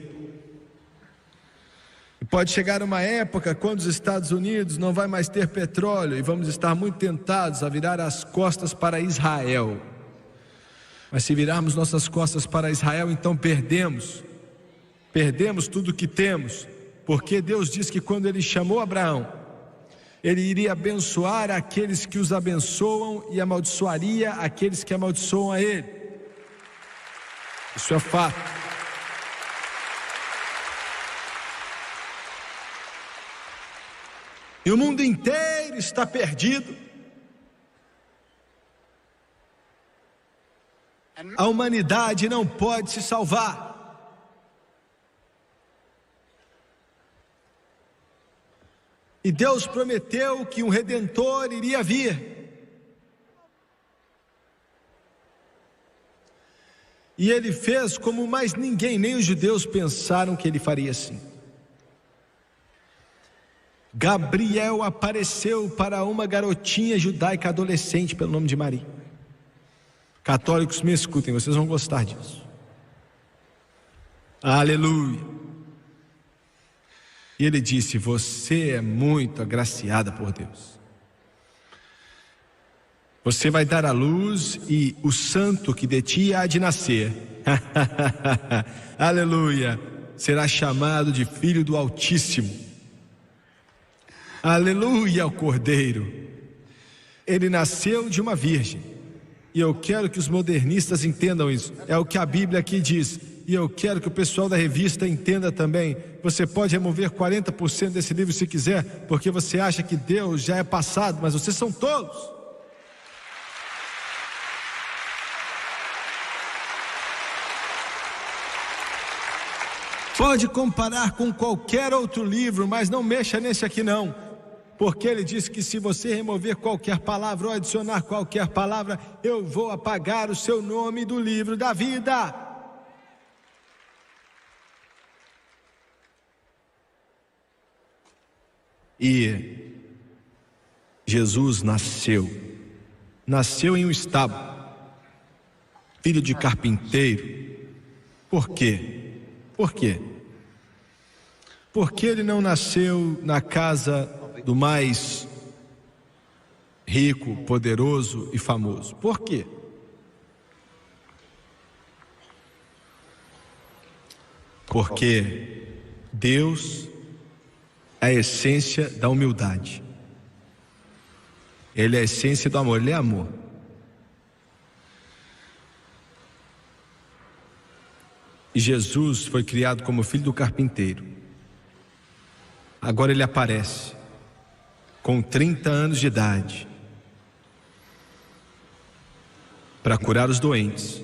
E pode chegar uma época quando os Estados Unidos não vai mais ter petróleo e vamos estar muito tentados a virar as costas para Israel. Mas se virarmos nossas costas para Israel, então perdemos tudo o que temos, porque Deus diz que quando Ele chamou Abraão, Ele iria abençoar aqueles que os abençoam e amaldiçoaria aqueles que amaldiçoam a Ele. Isso é fato. E o mundo inteiro está perdido. A humanidade não pode se salvar. E Deus prometeu que um Redentor iria vir. E Ele fez como mais ninguém, nem os judeus pensaram que Ele faria assim. Gabriel apareceu para uma garotinha judaica adolescente pelo nome de Maria. Católicos, me escutem, vocês vão gostar disso. Aleluia. E ele disse: você é muito agraciada por Deus. Você vai dar à luz e o santo que de ti há de nascer aleluia, será chamado de Filho do Altíssimo. Aleluia ao Cordeiro. Ele nasceu de uma virgem. E eu quero que os modernistas entendam isso. É o que a Bíblia aqui diz. E eu quero que o pessoal da revista entenda também. Você pode remover 40% desse livro se quiser, porque você acha que Deus já é passado, mas vocês são tolos. Pode comparar com qualquer outro livro, mas não mexa nesse aqui não. Porque ele diz que se você remover qualquer palavra ou adicionar qualquer palavra, eu vou apagar o seu nome do livro da vida. E Jesus nasceu em um estábulo, filho de carpinteiro. Por quê? Por quê? Porque ele não nasceu na casa do mais rico, poderoso e famoso. Por quê? Porque Deus é a essência da humildade. Ele é a essência do amor, Ele é amor. E Jesus foi criado como filho do carpinteiro. Agora Ele aparece com 30 anos de idade para curar os doentes,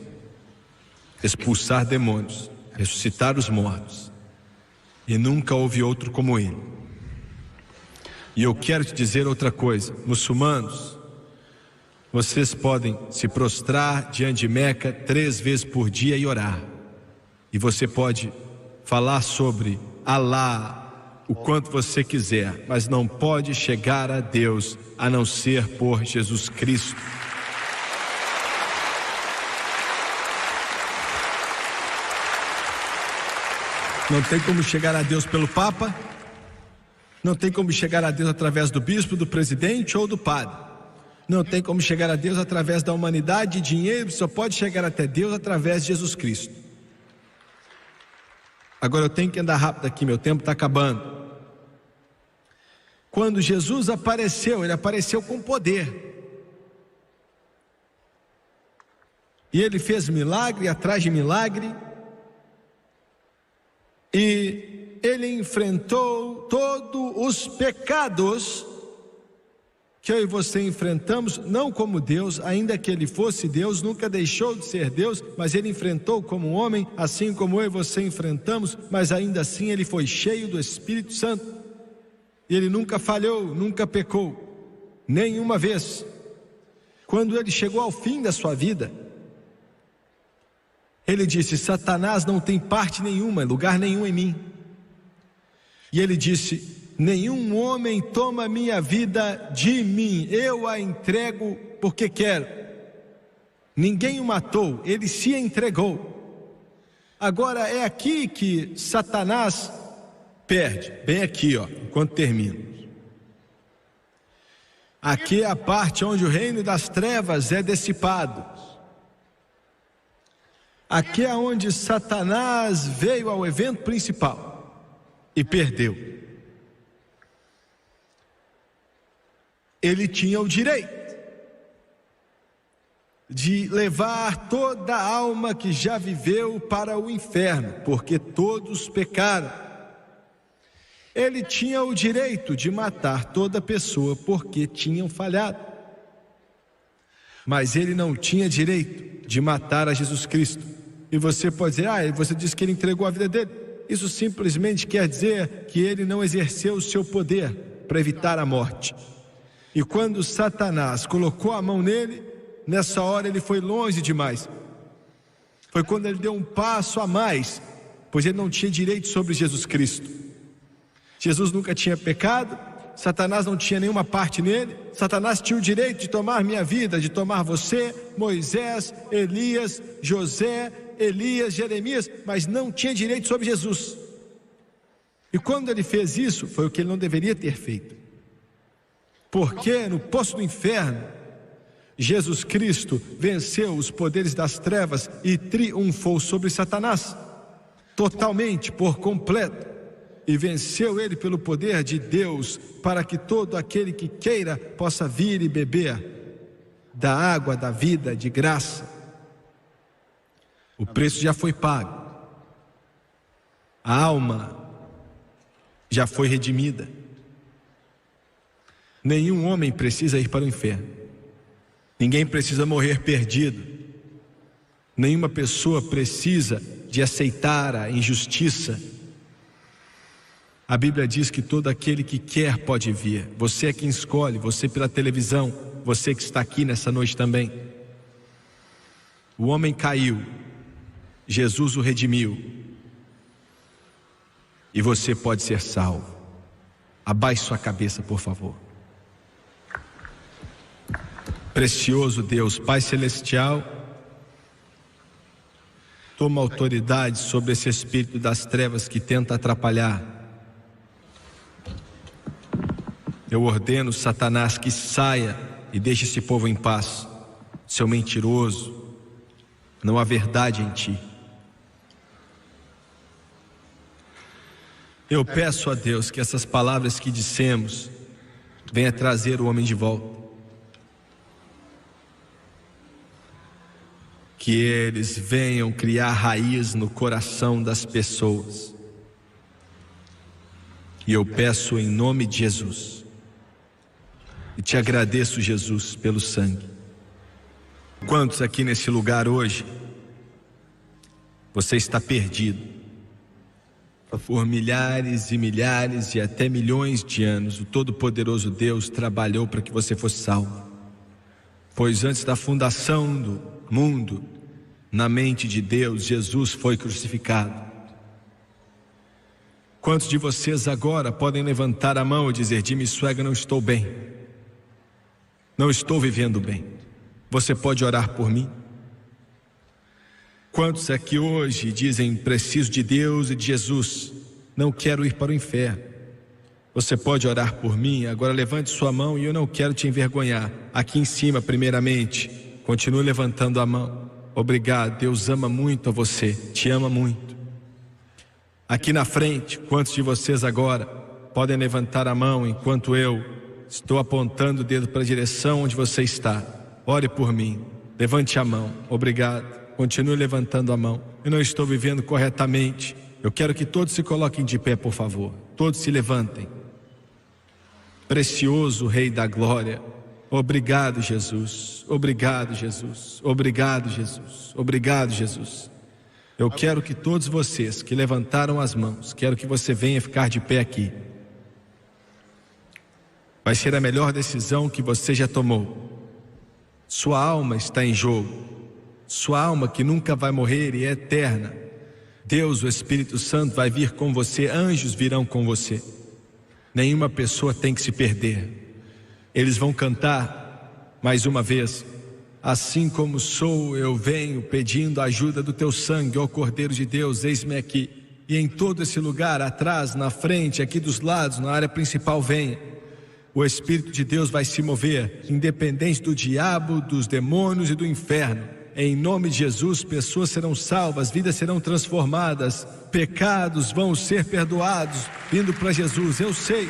expulsar demônios, ressuscitar os mortos. E nunca houve outro como Ele. E eu quero te dizer outra coisa: muçulmanos, vocês podem se prostrar diante de Meca 3 vezes por dia e orar. E você pode falar sobre Alá o quanto você quiser, mas não pode chegar a Deus a não ser por Jesus Cristo. Não tem como chegar a Deus pelo Papa, não tem como chegar a Deus através do bispo, do presidente ou do padre. Não tem como chegar a Deus através da humanidade e dinheiro, só pode chegar até Deus através de Jesus Cristo. Agora eu tenho que andar rápido aqui, meu tempo está acabando. Quando Jesus apareceu, Ele apareceu com poder. E Ele fez milagre atrás de milagre. E Ele enfrentou todos os pecados que eu e você enfrentamos, não como Deus, ainda que Ele fosse Deus, nunca deixou de ser Deus, mas Ele enfrentou como um homem, assim como eu e você enfrentamos, mas ainda assim Ele foi cheio do Espírito Santo. E Ele nunca falhou, nunca pecou, nenhuma vez. Quando Ele chegou ao fim da sua vida, Ele disse: Satanás não tem parte nenhuma, lugar nenhum em mim. E Ele disse: nenhum homem toma minha vida de mim, eu a entrego porque quero. Ninguém o matou, Ele se entregou. Agora é aqui que Satanás perde, bem aqui, enquanto termino. Aqui é a parte onde o reino das trevas é dissipado. Aqui é onde Satanás veio ao evento principal e perdeu. Ele tinha o direito de levar toda a alma que já viveu para o inferno, porque todos pecaram. Ele tinha o direito de matar toda pessoa, porque tinham falhado. Mas ele não tinha direito de matar a Jesus Cristo. E você pode dizer, você disse que ele entregou a vida dele. Isso simplesmente quer dizer que ele não exerceu o seu poder para evitar a morte. E quando Satanás colocou a mão nele, nessa hora ele foi longe demais. Foi quando ele deu um passo a mais, pois ele não tinha direito sobre Jesus Cristo. Jesus nunca tinha pecado, Satanás não tinha nenhuma parte nele. Satanás tinha o direito de tomar minha vida, de tomar você, Moisés, Elias, José, Elias, Jeremias, mas não tinha direito sobre Jesus. E quando ele fez isso, foi o que ele não deveria ter feito. Porque no poço do inferno, Jesus Cristo venceu os poderes das trevas e triunfou sobre Satanás, totalmente, por completo, e venceu ele pelo poder de Deus, para que todo aquele que queira possa vir e beber da água da vida de graça. O preço já foi pago, a alma já foi redimida. Nenhum homem precisa ir para o inferno. Ninguém precisa morrer perdido. Nenhuma pessoa precisa de aceitar a injustiça. A Bíblia diz que todo aquele que quer pode vir. Você é quem escolhe, você pela televisão, você que está aqui nessa noite também. O homem caiu, Jesus o redimiu, e você pode ser salvo. Abaixe sua cabeça, por favor. Precioso Deus, Pai Celestial, toma autoridade sobre esse espírito das trevas que tenta atrapalhar. Eu ordeno, Satanás, que saia e deixe esse povo em paz. Seu mentiroso, não há verdade em ti. Eu peço a Deus que essas palavras que dissemos venha trazer o homem de volta. Que eles venham criar raiz no coração das pessoas. E eu peço em nome de Jesus. E te agradeço, Jesus, pelo sangue. Quantos aqui nesse lugar hoje, você está perdido? Por milhares e milhares e até milhões de anos, o Todo-Poderoso Deus trabalhou para que você fosse salvo. Pois antes da fundação do mundo, na mente de Deus, Jesus foi crucificado. Quantos de vocês agora podem levantar a mão e dizer: Jimmy Swaggart, não estou bem, não estou vivendo bem, você pode orar por mim? Quantos aqui hoje dizem: preciso de Deus e de Jesus, não quero ir para o inferno? Você pode orar por mim? Agora levante sua mão e eu não quero te envergonhar. Aqui em cima, primeiramente, continue levantando a mão. Obrigado, Deus ama muito a você, te ama muito. Aqui na frente, quantos de vocês agora podem levantar a mão enquanto eu estou apontando o dedo para a direção onde você está? Ore por mim, levante a mão. Obrigado, continue levantando a mão. Eu não estou vivendo corretamente. Eu quero que todos se coloquem de pé, por favor. Todos se levantem. Precioso Rei da Glória, obrigado, Jesus. Obrigado, Jesus. Obrigado, Jesus. Obrigado, Jesus. Eu quero que todos vocês que levantaram as mãos, quero que você venha ficar de pé aqui. Vai ser a melhor decisão que você já tomou. Sua alma está em jogo. Sua alma que nunca vai morrer e é eterna. Deus, o Espírito Santo, vai vir com você, anjos virão com você. Nenhuma pessoa tem que se perder. Eles vão cantar mais uma vez: assim como sou, eu venho pedindo a ajuda do teu sangue, ó Cordeiro de Deus, eis-me aqui. e em todo esse lugar, atrás, na frente, aqui dos lados, na área principal, venha. O Espírito de Deus vai se mover, independente do diabo, dos demônios e do inferno. Em nome de Jesus, pessoas serão salvas, vidas serão transformadas, pecados vão ser perdoados, vindo para Jesus. Eu sei.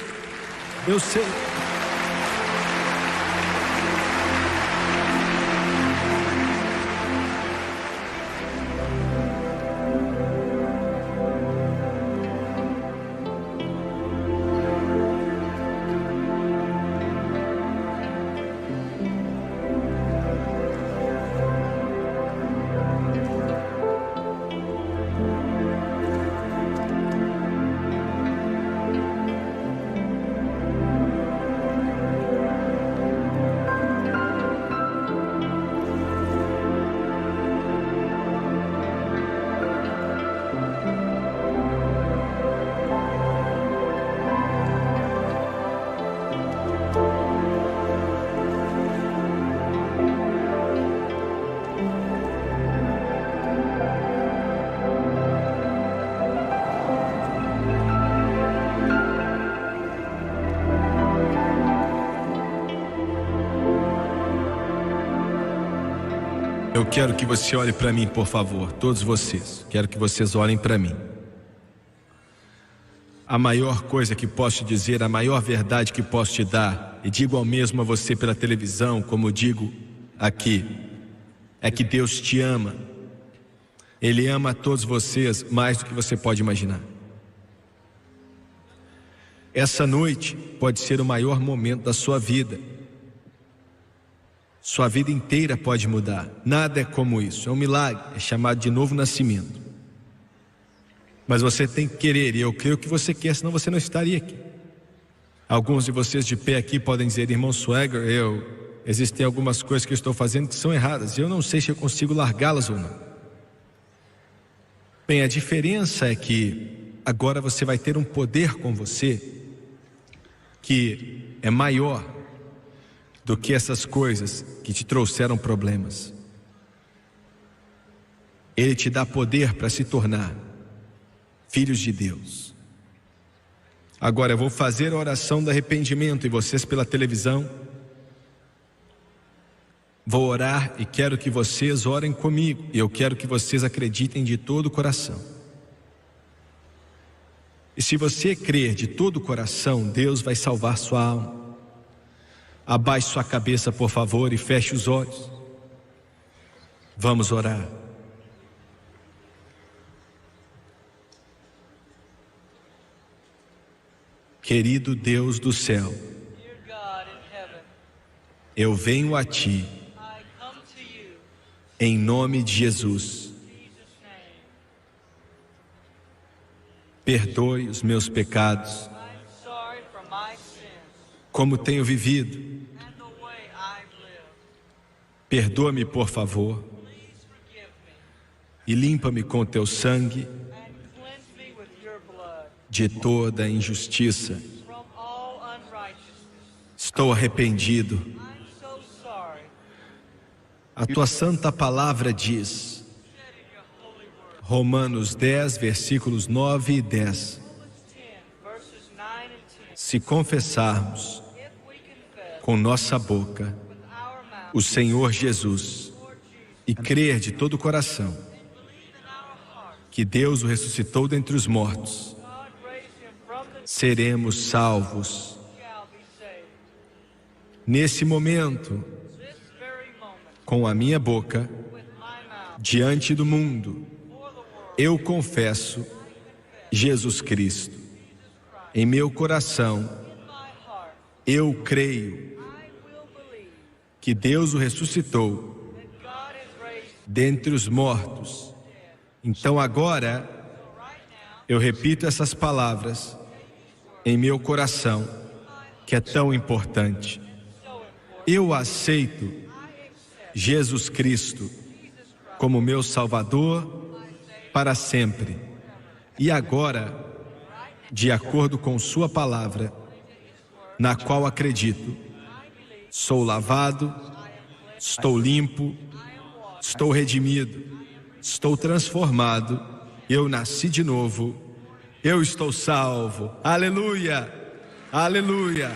Eu quero que você olhe para mim, por favor, todos vocês. Quero que vocês olhem para mim. A maior coisa que posso te dizer, a maior verdade que posso te dar, e digo ao mesmo a você pela televisão, como digo aqui, é que Deus te ama. Ele ama a todos vocês mais do que você pode imaginar. Essa noite pode ser o maior momento da sua vida. Sua vida inteira pode mudar. Nada é como isso, é um milagre, é chamado de novo nascimento. Mas você tem que querer, e eu creio que você quer, senão você não estaria aqui. Alguns de vocês de pé aqui podem dizer: irmão Swagger, existem algumas coisas que eu estou fazendo que são erradas, e eu não sei se eu consigo largá-las ou não. Bem, a diferença é que agora você vai ter um poder com você que é maior do que essas coisas que te trouxeram problemas. Ele te dá poder para se tornar filhos de Deus. Agora eu vou fazer a oração do arrependimento, e vocês pela televisão vou orar, e quero que vocês orem comigo, e eu quero que vocês acreditem de todo o coração. E se você crer de todo o coração, Deus vai salvar sua alma. Abaixe sua cabeça, por favor, e feche os olhos. Vamos orar. Querido Deus do céu, eu venho a Ti em nome de Jesus. Perdoe os meus pecados, como tenho vivido. Perdoa-me, por favor, e limpa-me com Teu sangue de toda injustiça. Estou arrependido. A Tua santa palavra diz, Romanos 10, versículos 9 e 10, se confessarmos com nossa boca o Senhor Jesus e crer de todo o coração que Deus o ressuscitou dentre os mortos, seremos salvos. Nesse momento, com a minha boca, diante do mundo, eu confesso Jesus Cristo. Em meu coração, eu creio que Deus o ressuscitou dentre os mortos. Então agora, eu repito essas palavras em meu coração, que é tão importante. Eu aceito Jesus Cristo como meu Salvador para sempre. E agora, de acordo com Sua palavra, na qual acredito, sou lavado, estou limpo, estou redimido, estou transformado, eu nasci de novo eu estou salvo. Aleluia, aleluia.